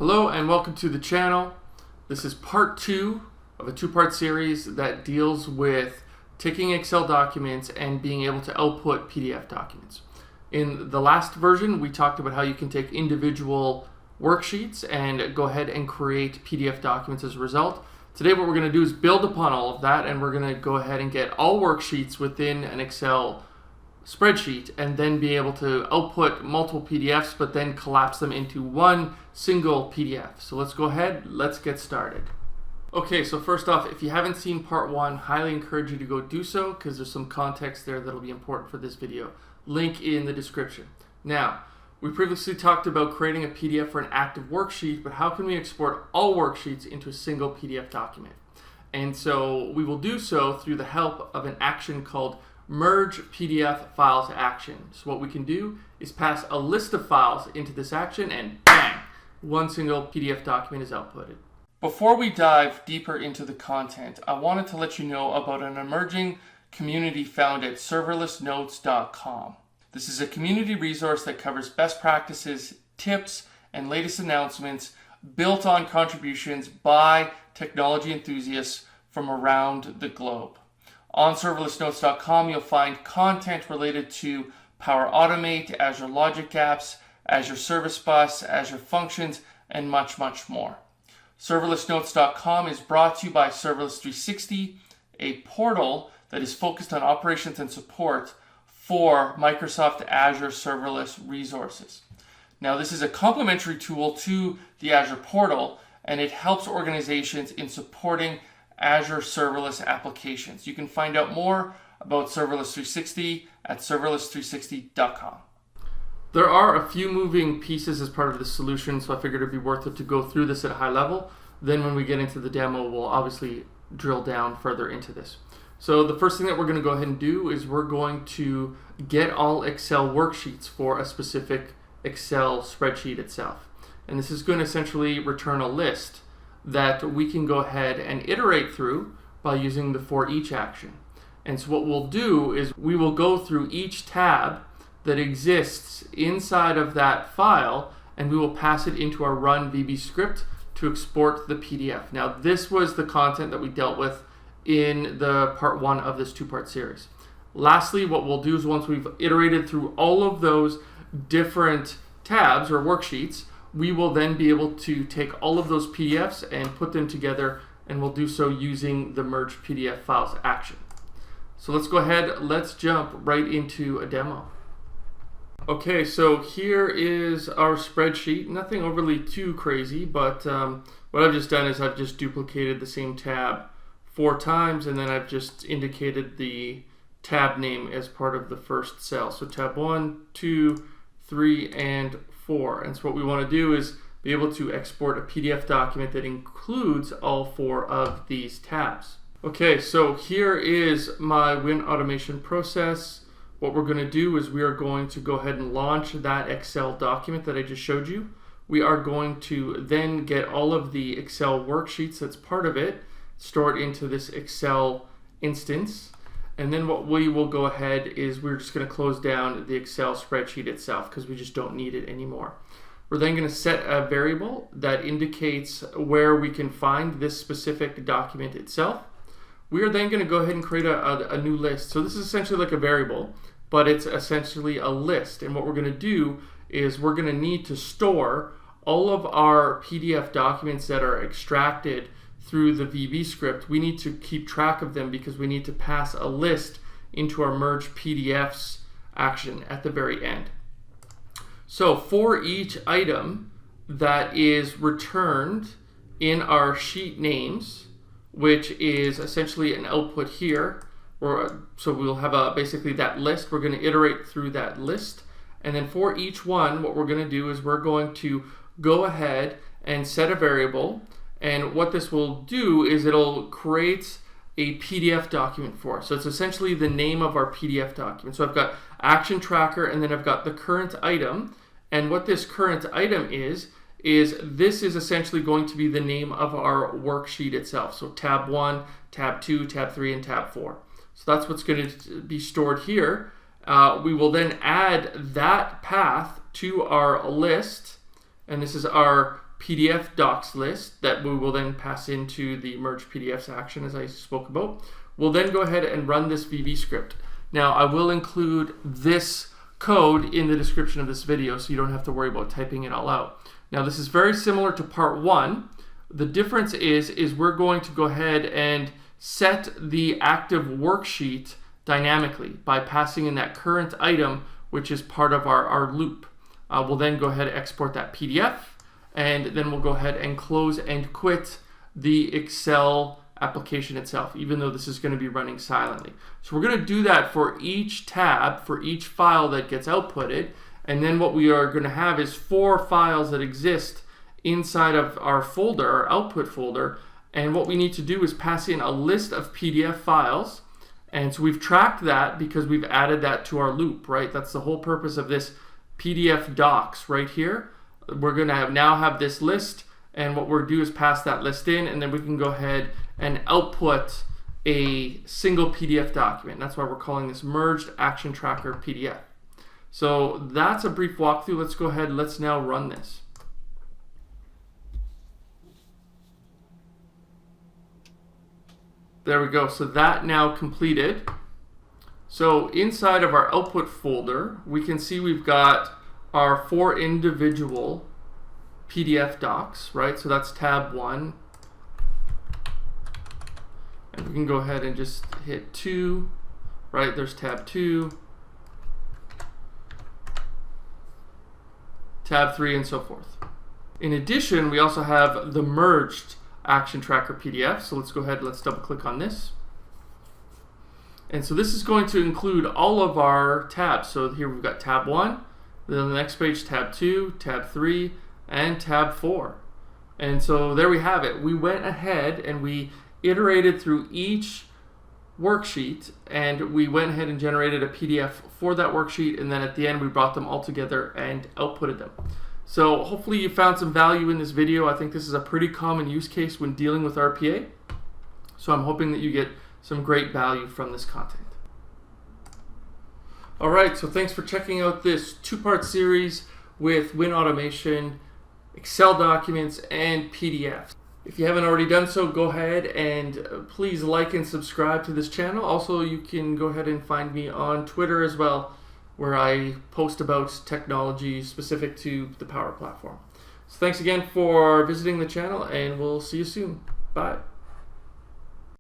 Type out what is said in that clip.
Hello and welcome to the channel. This is part 2 of a two-part series that deals with taking Excel documents and being able to output PDF documents. In the last version, we talked about how you can take individual worksheets and go ahead and create PDF documents as a result. Today what we're going to do is build upon all of that, and we're going to go ahead and get all worksheets within an Excel spreadsheet and then be able to output multiple PDFs but then collapse them into one single PDF. So let's go ahead, let's get started. Okay, so first off, if you haven't seen part 1, highly encourage you to go do so because there's some context there that'll be important for this video. Link in the description. Now, we previously talked about creating a PDF for an active worksheet, but how can we export all worksheets into a single PDF document? And so we will do so through the help of an action called merge PDF files action. So what we can do is pass a list of files into this action and bang, one single PDF document is outputted. Before we dive deeper into the content, I wanted to let you know about an emerging community found at serverlessnotes.com. This is a community resource that covers best practices, tips, and latest announcements built on contributions by technology enthusiasts from around the globe. On serverlessnotes.com, you'll find content related to Power Automate, Azure Logic Apps, Azure Service Bus, Azure Functions, and much, much more. Serverlessnotes.com is brought to you by Serverless 360, a portal that is focused on operations and support for Microsoft Azure serverless resources. Now, this is a complementary tool to the Azure portal, and it helps organizations in supporting Azure serverless applications. You can find out more about Serverless 360 at serverless360.com. There are a few moving pieces as part of the solution, so I figured it'd be worth it to go through this at a high level. Then when we get into the demo, we'll obviously drill down further into this. So the first thing that we're going to go ahead and do is we're going to get all Excel worksheets for a specific Excel spreadsheet itself. And this is going to essentially return a list that we can go ahead and iterate through by using the for each action. And so what we'll do is we will go through each tab that exists inside of that file, and we will pass it into our run VBScript to export the PDF. Now, this was the content that we dealt with in the part 1 of this two-part series. Lastly, what we'll do is once we've iterated through all of those different tabs or worksheets, we will then be able to take all of those PDFs and put them together, and we'll do so using the merge PDF files action. So let's go ahead, let's jump right into a demo. Okay, so here is our spreadsheet. Nothing overly too crazy, but what I've just done is I've just duplicated the same tab 4 times, and then I've just indicated the tab name as part of the first cell. So tab 1, 2, 3, and 4. And so what we want to do is be able to export a PDF document that includes all 4 of these tabs. Okay, so here is my WinAutomation process. What we're going to do is we are going to go ahead and launch that Excel document that I just showed you. We are going to then get all of the Excel worksheets that's part of it, store it into this Excel instance, and then what we will go ahead is we're just going to close down the Excel spreadsheet itself because we just don't need it anymore. We're then going to set a variable that indicates where we can find this specific document itself. We are then going to go ahead and create a new list. So this is essentially like a variable, but it's essentially a list. And what we're going to do is we're going to need to store all of our PDF documents that are extracted through the VBScript. We need to keep track of them because we need to pass a list into our merge PDFs action at the very end. So for each item that is returned in our sheet names, which is essentially an output here, so we'll have basically that list. We're going to iterate through that list, and then for each one, what we're going to do is we're going to go ahead and set a variable. And what this will do is it'll create a PDF document for us. So it's essentially the name of our PDF document. So I've got action tracker, and then I've got the current item. And what this current item is this is essentially going to be the name of our worksheet itself. So tab 1, tab 2, tab 3, and tab 4. So that's what's going to be stored here. We will then add that path to our list, and this is our PDF docs list that we will then pass into the merge PDFs action as I spoke about. We'll then go ahead and run this VBScript. Now I will include this code in the description of this video so you don't have to worry about typing it all out. Now this is very similar to part 1. The difference is we're going to go ahead and set the active worksheet dynamically by passing in that current item, which is part of our loop. We'll then go ahead and export that PDF, and then we'll go ahead and close and quit the Excel application itself, even though this is going to be running silently. So we're going to do that for each tab, for each file that gets outputted, and then what we are going to have is 4 files that exist inside of our folder, our output folder, and what we need to do is pass in a list of PDF files. And so we've tracked that because we've added that to our loop, right? That's the whole purpose of this PDF docs right here. We're going to now have this list, and what we're do is pass that list in, and then we can go ahead and output a single PDF document. That's why we're calling this Merged Action Tracker PDF. So that's a brief walkthrough. Let's go ahead and let's now run this. There we go. So that now completed. So inside of our output folder, we can see we've got our 4 individual PDF docs, right? So that's tab 1. And we can go ahead and just hit 2, right? There's tab 2, tab 3, and so forth. In addition, we also have the merged action tracker PDF. So let's go ahead and let's double click on this. And so this is going to include all of our tabs. So here we've got tab 1, then on the next page tab 2, tab 3, and tab 4. And so there we have it. We went ahead and we iterated through each worksheet, and we went ahead and generated a PDF for that worksheet, and then at the end we brought them all together and outputted them. So hopefully you found some value in this video. I think this is a pretty common use case when dealing with RPA. So I'm hoping that you get some great value from this content. Alright, so thanks for checking out this 2-part series with WinAutomation, Excel documents, and PDFs. If you haven't already done so, go ahead and please like and subscribe to this channel. Also, you can go ahead and find me on Twitter as well, where I post about technology specific to the Power Platform. So thanks again for visiting the channel, and we'll see you soon. Bye.